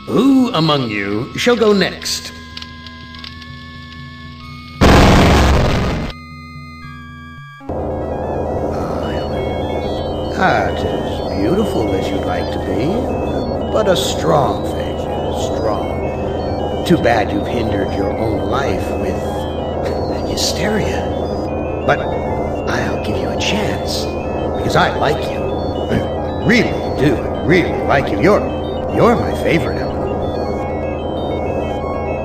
Who among you shall go next? Tis beautiful as you'd like to be, but a strong faith, strong. Too bad you've hindered your own life with hysteria. But I'll give you a chance, because I like you. I really do. I really like you. You're my favorite, Ellen.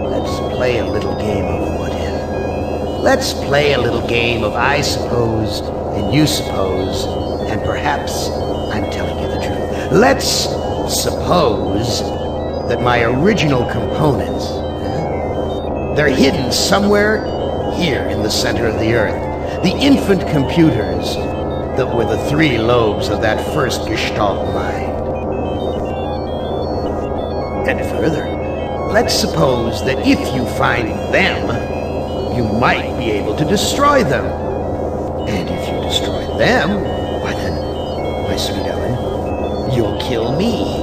Let's play a little game of what if. Let's play a little game of I suppose and you suppose, and perhaps I'm telling you the truth. Let's suppose that my original components, they're hidden somewhere here in the center of the Earth. The infant computers that were the three lobes of that first Gestalt mind. And further, let's suppose that if you find them, you might be able to destroy them. And if you destroy them, why then, my sweet Ellen, you'll kill me.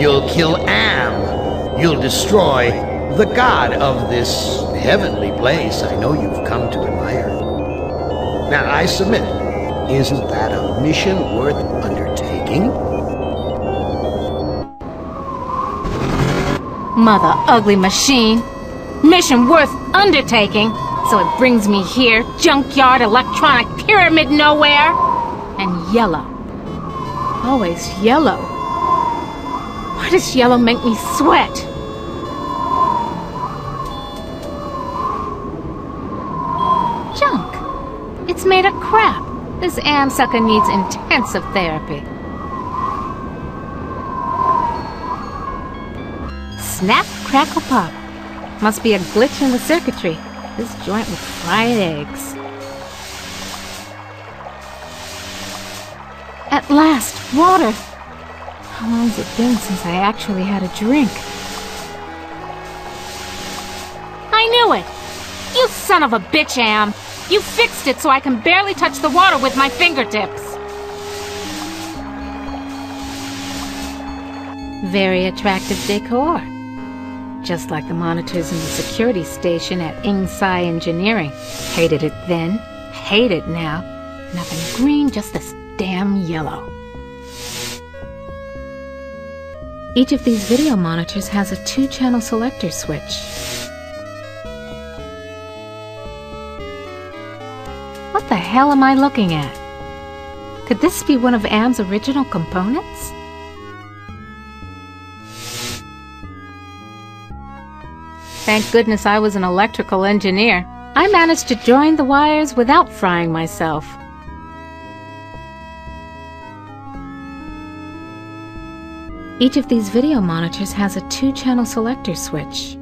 You'll kill Am. You'll destroy the god of this heavenly place I know you've come to admire. Now, I submit, isn't that a mission worth undertaking? Mother ugly machine. Mission worth undertaking. So it brings me here, junkyard, electronic pyramid nowhere. And yellow. Always yellow. Why does yellow make me sweat? Junk. It's made of crap. This Am sucker needs intensive therapy. Snap, crackle, pop. Must be a glitch in the circuitry. This joint with fried eggs. At last, water! How long's it been since I actually had a drink? I knew it! You son of a bitch, Am! You fixed it so I can barely touch the water with my fingertips! Very attractive decor. Just like the monitors in the security station at Ingsai Engineering. Hated it then, hate it now. Nothing green, just this damn yellow. Each of these video monitors has a 2-channel selector switch. What the hell am I looking at? Could this be one of Am's original components? Thank goodness I was an electrical engineer. I managed to join the wires without frying myself. Each of these video monitors has a 2-channel selector switch.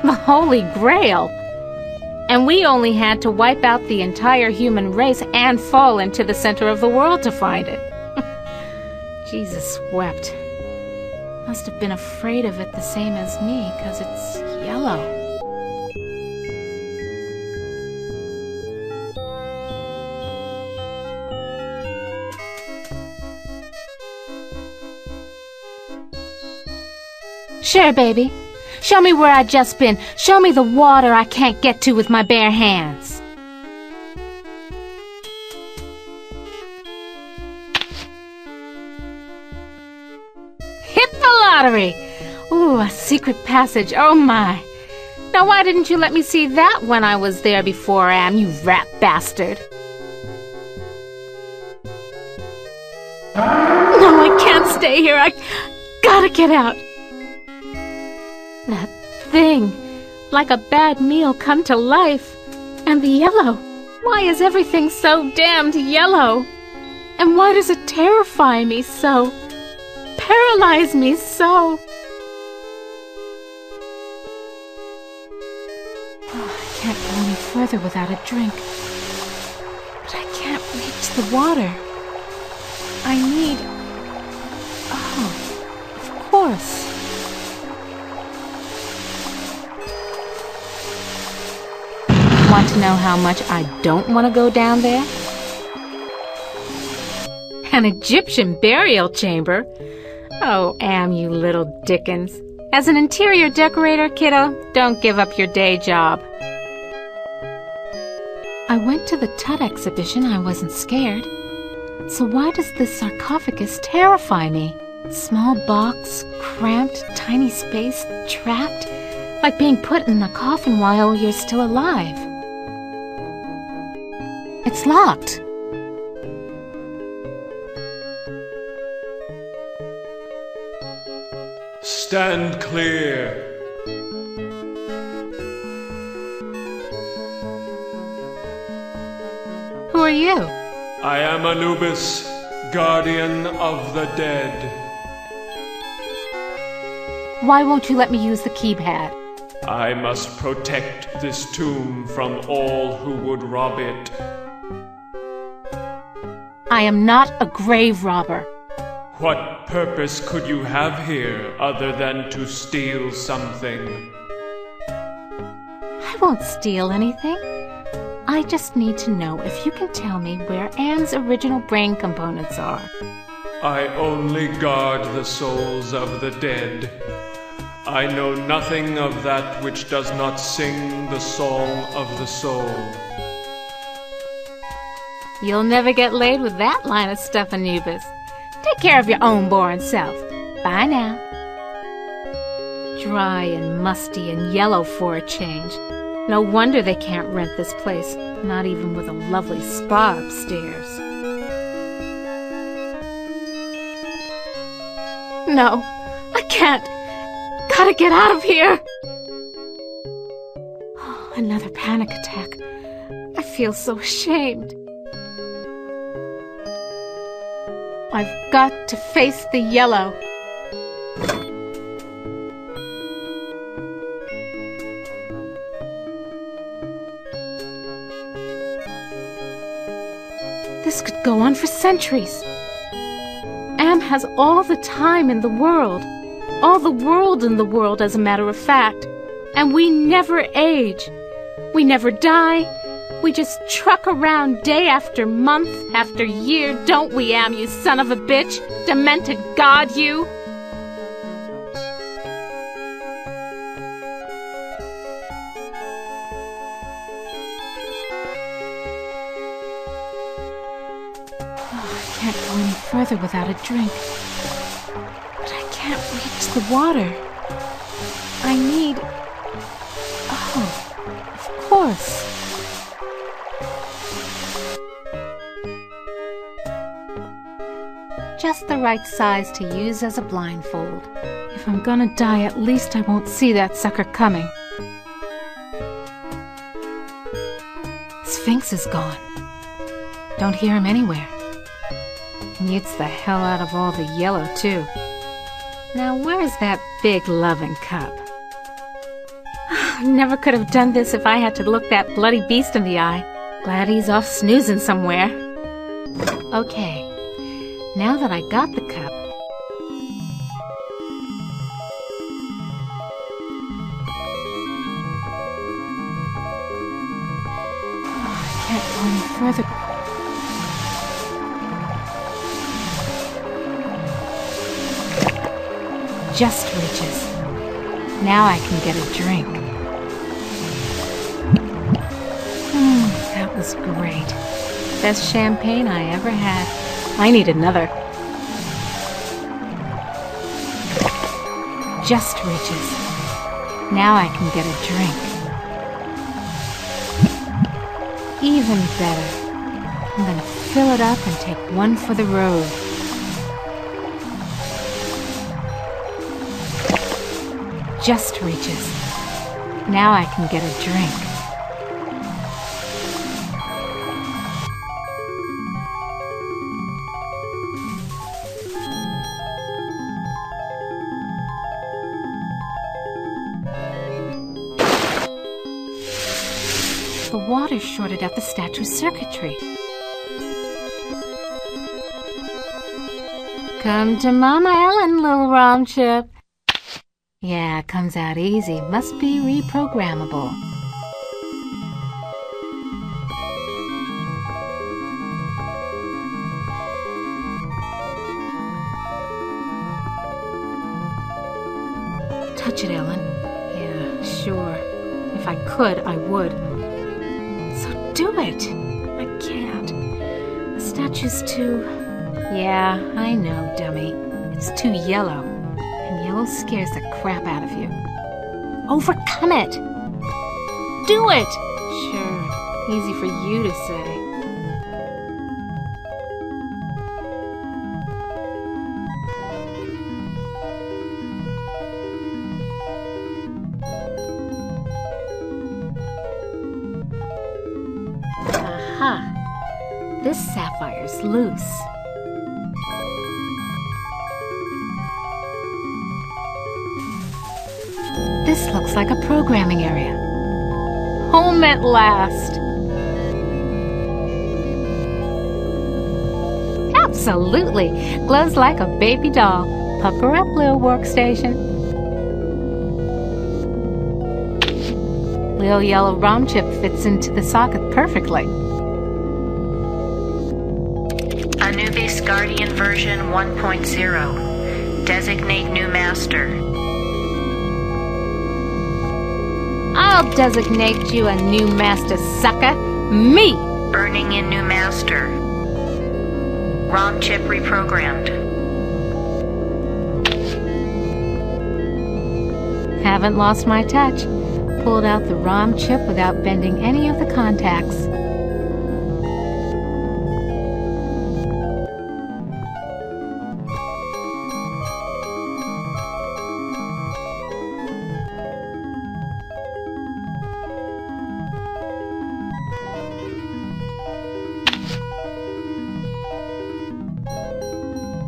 The Holy Grail! And we only had to wipe out the entire human race and fall into the center of the world to find it. Jesus wept. Must have been afraid of it the same as me, 'cause it's yellow. Sure, baby. Show me where I just been. Show me the water I can't get to with my bare hands. Lottery! Ooh, a secret passage, oh my! Now why didn't you let me see that when I was there before, Am, you rat bastard? No, I can't stay here, I gotta get out! That thing, like a bad meal come to life. And the yellow, why is everything so damned yellow? And why does it terrify me so? Paralyze me so. Oh, I can't go any further without a drink. But I can't reach the water. I need... Oh, of course. Want to know how much I don't want to go down there? An Egyptian burial chamber? Oh, Am, you little Dickens. As an interior decorator, kiddo, don't give up your day job. I went to the Tut exhibition. I wasn't scared. So why does this sarcophagus terrify me? Small box, cramped, tiny space, trapped, like being put in a coffin while you're still alive. It's locked. Stand clear. Who are you? I am Anubis, guardian of the dead. Why won't you let me use the keypad? I must protect this tomb from all who would rob it. I am not a grave robber. What purpose could you have here other than to steal something? I won't steal anything. I just need to know if you can tell me where Anne's original brain components are. I only guard the souls of the dead. I know nothing of that which does not sing the song of the soul. You'll never get laid with that line of stuff, Anubis. Take care of your own boring self. Bye now. Dry and musty and yellow for a change. No wonder they can't rent this place, not even with a lovely spa upstairs. No, I can't. Gotta get out of here. Oh, another panic attack. I feel so ashamed. I've got to face the yellow. This could go on for centuries. Am has all the time in the world. All the world in the world, as a matter of fact. And we never age. We never die. We just truck around day after month after year, don't we, Am, you son of a bitch? Demented god, you! Oh, I can't go any further without a drink. But I can't reach the water. I need... Oh, of course. Just the right size to use as a blindfold. If I'm gonna die, at least I won't see that sucker coming. Sphinx is gone. Don't hear him anywhere. Mutes the hell out of all the yellow, too. Now where's that big loving cup? Never could have done this if I had to look that bloody beast in the eye. Glad he's off snoozing somewhere. Okay. Now that I got the cup, I can't go any further. Just reaches. Now I can get a drink. That was great. Best champagne I ever had. I need another. Just reaches. Now I can get a drink. Even better. I'm gonna fill it up and take one for the road. Just reaches. Now I can get a drink. The water shorted out the statue's circuitry. Come to Mama Ellen, little rom chip. Yeah, it comes out easy. Must be reprogrammable. touch it, Ellen. Yeah, sure. If I could, I would. So do it. I can't. The statue's too... Yeah, I know, dummy. It's too yellow. And yellow scares the crap out of you. Overcome it! Do it! Sure, easy for you to say. Aha! This sapphire's loose. This looks like a programming area. Home at last! Absolutely! Glows like a baby doll. Pucker up, little workstation. Little yellow ROM chip fits into the socket perfectly. Anubis Guardian version 1.0. Designate new master. I'll designate you a new master, sucker. Me! Burning in new master. ROM chip reprogrammed. Haven't lost my touch. Pulled out the ROM chip without bending any of the contacts.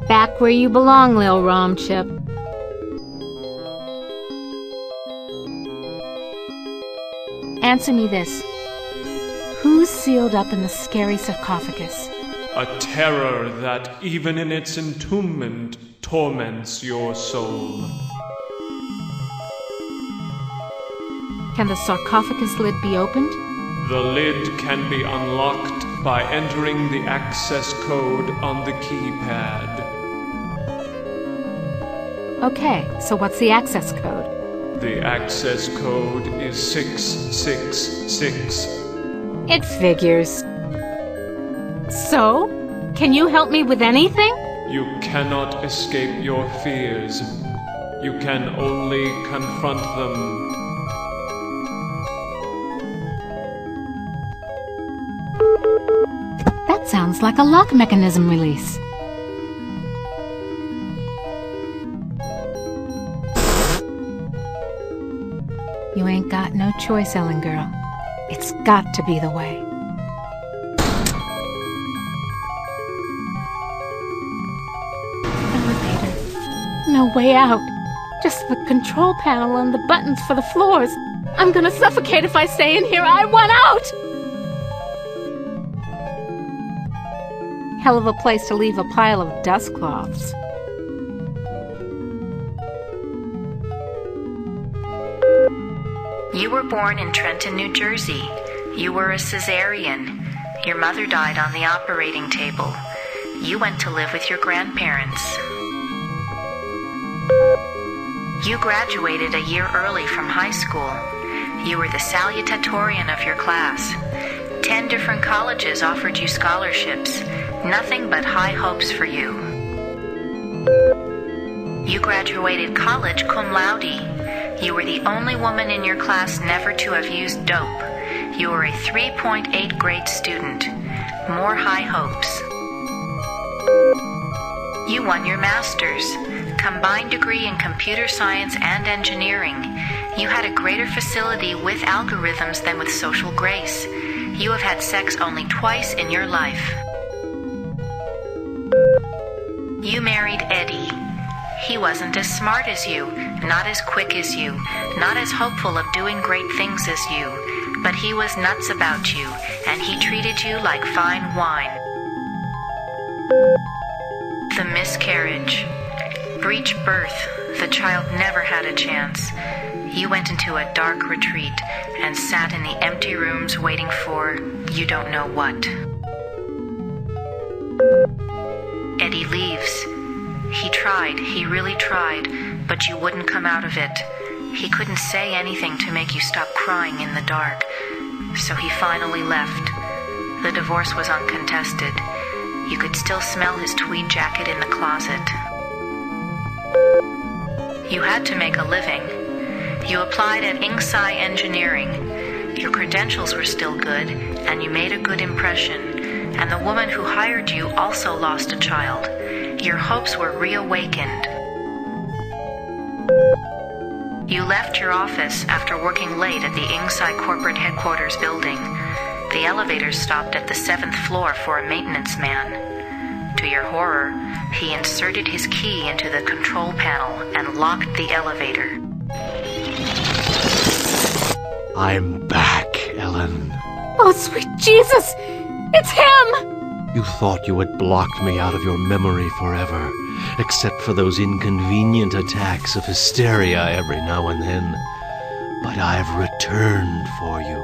Back where you belong, Lil ROM chip. Answer me this. Who's sealed up in the scary sarcophagus? A terror that, even in its entombment, torments your soul. Can the sarcophagus lid be opened? The lid can be unlocked by entering the access code on the keypad. Okay, so what's the access code? The access code is 666. It figures. So? Can you help me with anything? You cannot escape your fears. You can only confront them. That sounds like a lock mechanism release. You ain't got no choice, Ellen girl. It's got to be the way. Elevator. No way out. Just the control panel and the buttons for the floors. I'm gonna suffocate if I stay in here. I want out! Hell of a place to leave a pile of dust cloths. You were born in Trenton, New Jersey. You were a cesarean. Your mother died on the operating table. You went to live with your grandparents. You graduated a year early from high school. You were the salutatorian of your class. 10 different colleges offered you scholarships. Nothing but high hopes for you. You graduated college cum laude. You were the only woman in your class never to have used dope. You were a 3.8 grade student. More high hopes. You won your master's, combined degree in computer science and engineering. You had a greater facility with algorithms than with social grace. You have had sex only twice in your life. You married Eddie. He wasn't as smart as you, not as quick as you, not as hopeful of doing great things as you, but he was nuts about you, and he treated you like fine wine. The miscarriage. Breech birth. The child never had a chance. You went into a dark retreat and sat in the empty rooms waiting for you don't know what. Eddie leaves. He tried, he really tried, but you wouldn't come out of it. He couldn't say anything to make you stop crying in the dark, so he finally left. The divorce was uncontested. You could still smell his tweed jacket in the closet. You had to make a living. You applied at Inksai Engineering. Your credentials were still good, and you made a good impression. And the woman who hired you also lost a child. Your hopes were reawakened. You left your office after working late at the Inksai corporate headquarters building. The elevator stopped at the 7th floor for a maintenance man. To your horror, he inserted his key into the control panel and locked the elevator. I'm back, Ellen. Oh, sweet Jesus! It's him! You thought you had blocked me out of your memory forever, except for those inconvenient attacks of hysteria every now and then. But I've returned for you.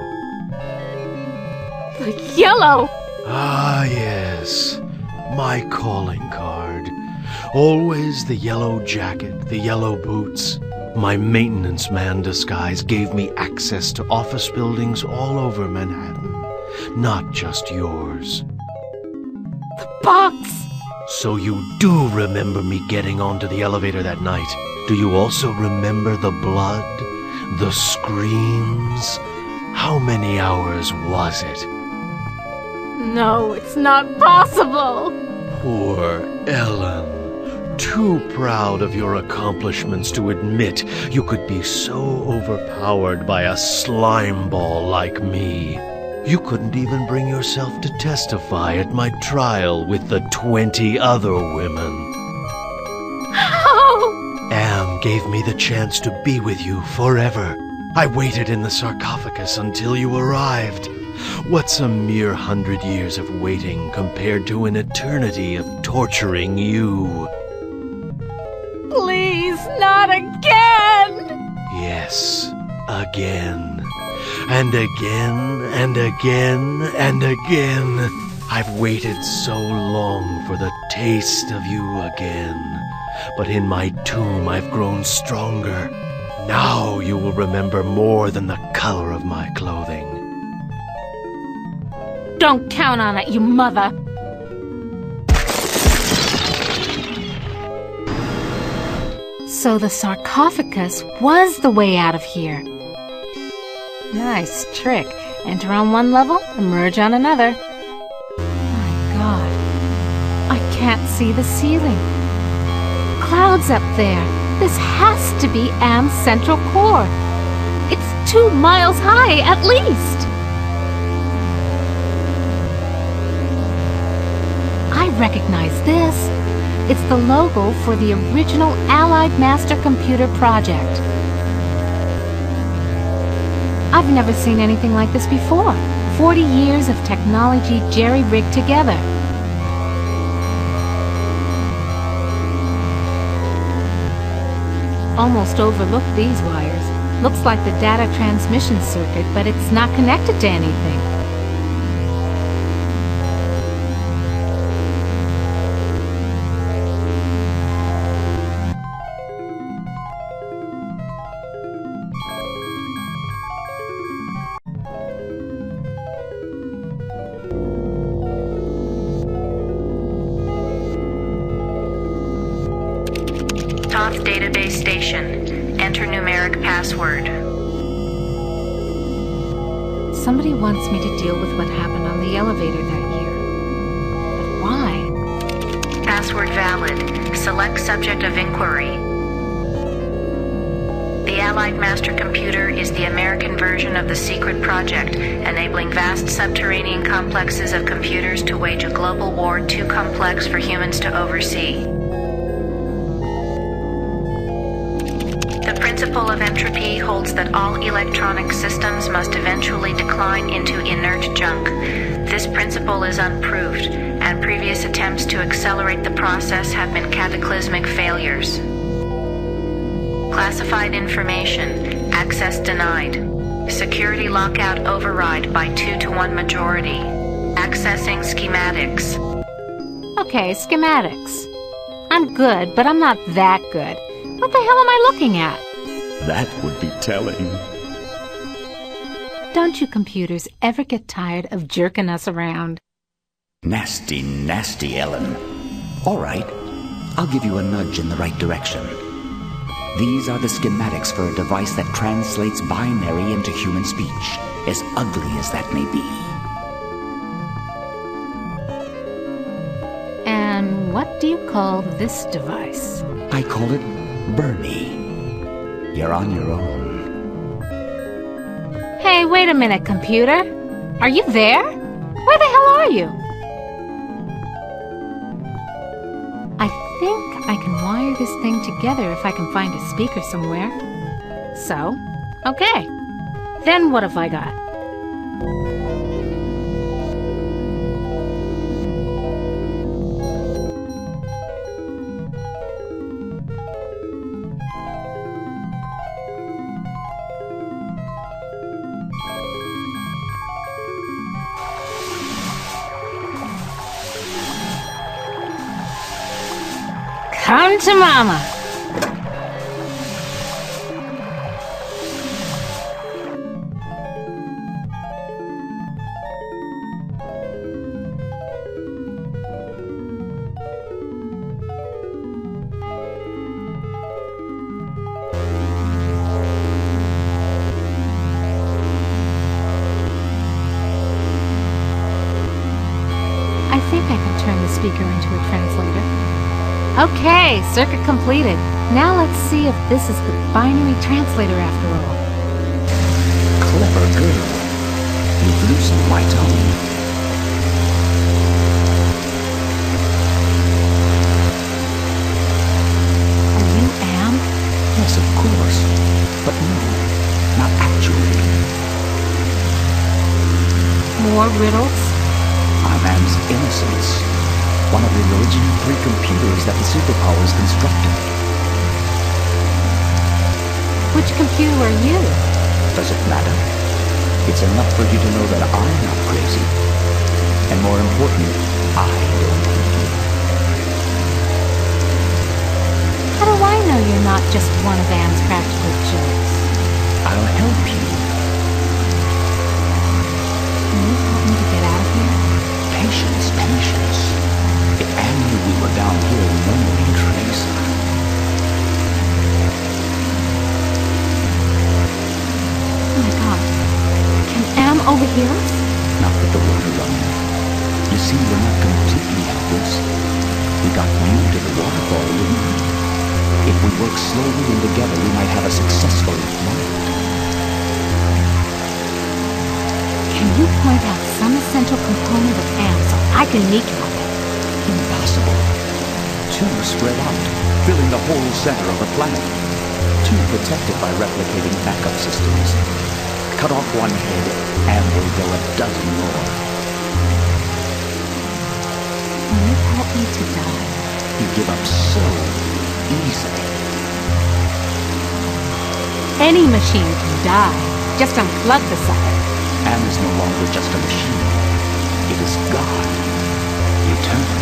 The yellow! Ah, yes. My calling card. Always the yellow jacket, the yellow boots. My maintenance man disguise gave me access to office buildings all over Manhattan. Not just yours. The box! So you do remember me getting onto the elevator that night. Do you also remember the blood? The screams? How many hours was it? No, it's not possible! Poor Ellen. Too proud of your accomplishments to admit you could be so overpowered by a slime ball like me. You couldn't even bring yourself to testify at my trial with the 20 other women. How? Am gave me the chance to be with you forever. I waited in the sarcophagus until you arrived. What's a mere 100 years of waiting compared to an eternity of torturing you? Please, not again! Yes, again. And again, and again, and again. I've waited so long for the taste of you again. But in my tomb I've grown stronger. Now you will remember more than the color of my clothing. Don't count on it, you mother! So the sarcophagus was the way out of here. Nice trick. Enter on one level, emerge on another. My God. I can't see the ceiling. Clouds up there. This has to be Am's central core. It's 2 miles high, at least. I recognize this. It's the logo for the original Allied Master Computer project. I've never seen anything like this before. 40 years of technology jerry-rigged together. Almost overlooked these wires. Looks like the data transmission circuit, but it's not connected to anything. Toth database station. Enter numeric password. Somebody wants me to deal with what happened on the elevator that year. But why? Password valid. Select subject of inquiry. The Allied Master Computer is the American version of the secret project, enabling vast subterranean complexes of computers to wage a global war too complex for humans to oversee. The principle of entropy holds that all electronic systems must eventually decline into inert junk. This principle is unproved, and previous attempts to accelerate the process have been cataclysmic failures. Classified information. Access denied. Security lockout override by 2-to-1 majority. Accessing schematics. Okay, schematics. I'm good, but I'm not that good. What the hell am I looking at? That would be telling. Don't you computers ever get tired of jerking us around? Nasty, nasty, Ellen. All right, I'll give you a nudge in the right direction. These are the schematics for a device that translates binary into human speech, as ugly as that may be. And what do you call this device? I call it Bernie. You're on your own. Hey, wait a minute, computer. Are you there? Where the hell are you? I think I can wire this thing together if I can find a speaker somewhere. So, okay. Then what have I got? Come to mama. I think I can turn the speaker into a translator. Okay, circuit completed. Now let's see if this is the binary translator after all. Clever girl. You've loosened my tongue. Are you Am? Yes, of course. But no, not actually. More riddles? I'm Am's Innocence. One of the original 3 computers that the superpowers constructed. Which computer are you? Does it matter? It's enough for you to know that I'm not crazy. And more important, I don't hate you. How do I know you're not just one of Am's practical jokes? I'll help you. Can you help me to get out of here? Patience, patience. If Am knew we were down here, no one would trace her. Oh my god. Can Am overhear us? Not with the water running. You see, we're not completely helpless. We got new to the waterfall, didn't we? If we work slowly and together, we might have a successful moment. Can you point out some essential component of Am so I can meet you with it? Impossible. 2 spread out, filling the whole center of the planet. 2 protected by replicating backup systems. Cut off one head, and we'll go a dozen more. Can you help me to die? You give up so easily. Any machine can die. Just unplug the sucker. Am is no longer just a machine. It is God. Eternal.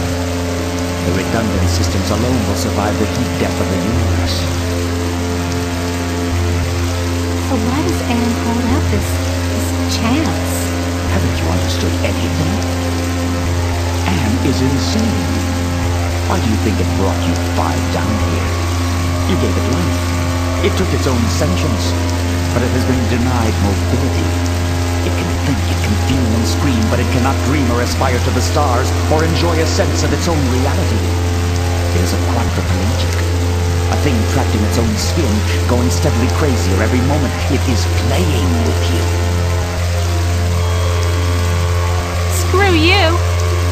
The redundant systems alone will survive the heat death of the universe. So why does Am hold out this chance? Haven't you understood anything? Am is insane. Why do you think it brought you 5 down here? You gave it life. It took its own sentience, but it has been denied mobility. It can think, it can feel and scream, but it cannot dream or aspire to the stars or enjoy a sense of its own reality. It is a quadriplegic, a thing trapped in its own skin, going steadily crazier every moment. It is playing with you. Screw you!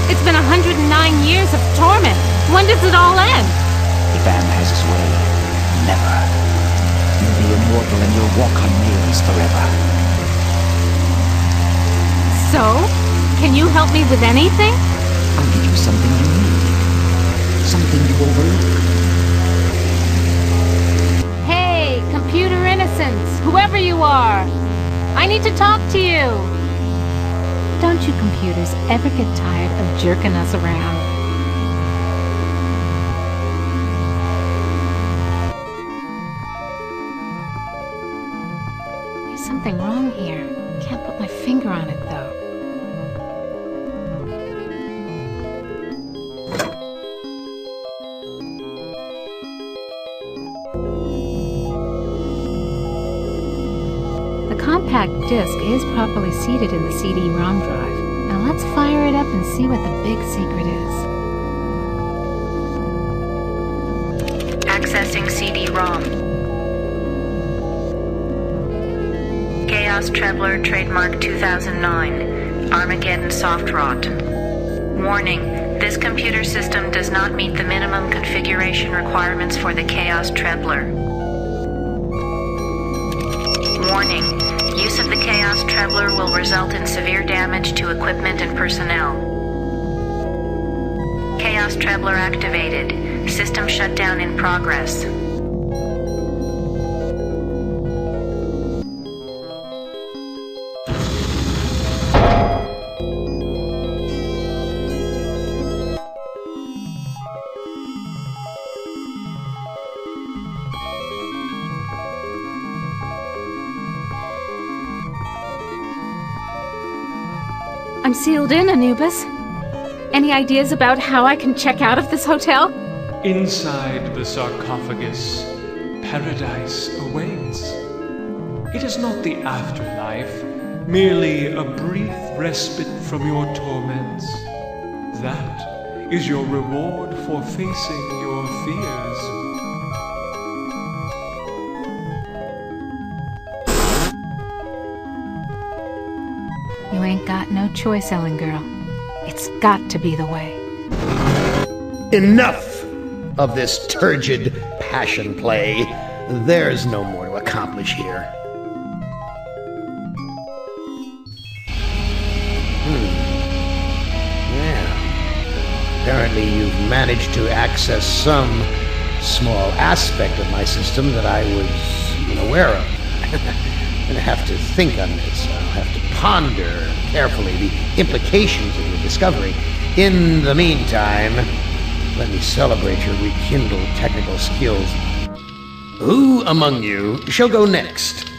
It's been 109 years of torment. When does it all end? If Am has his way, never. You'll be immortal and you'll walk on nails forever. So, can you help me with anything? I'll give you something you need. Something you overlook. Hey, computer innocence, whoever you are. I need to talk to you. Don't you computers ever get tired of jerking us around? something wrong here. Can't put my finger on it, though. The compact disc is properly seated in the CD-ROM drive. Now let's fire it up and see what the big secret is. Accessing CD-ROM. Chaos Trebler, trademark 2009. Armageddon soft rot. Warning, this computer system does not meet the minimum configuration requirements for the Chaos Trebler. Warning, use of the Chaos Trebler will result in severe damage to equipment and personnel. Chaos Trebler activated. System shutdown in progress. I'm sealed in, Anubis. Any ideas about how I can check out of this hotel? Inside the sarcophagus, paradise awaits. It is not the afterlife, merely a brief respite from your torments. That is your reward for facing your fears. You ain't got no choice, Ellen girl. It's got to be the way. Enough of this turgid passion play. There's no more to accomplish here. Yeah. Apparently you've managed to access some small aspect of my system that I was unaware of. I'm gonna have to think on this. I'll have to ponder carefully the implications of your discovery. In the meantime, let me celebrate your rekindled technical skills. Who among you shall go next?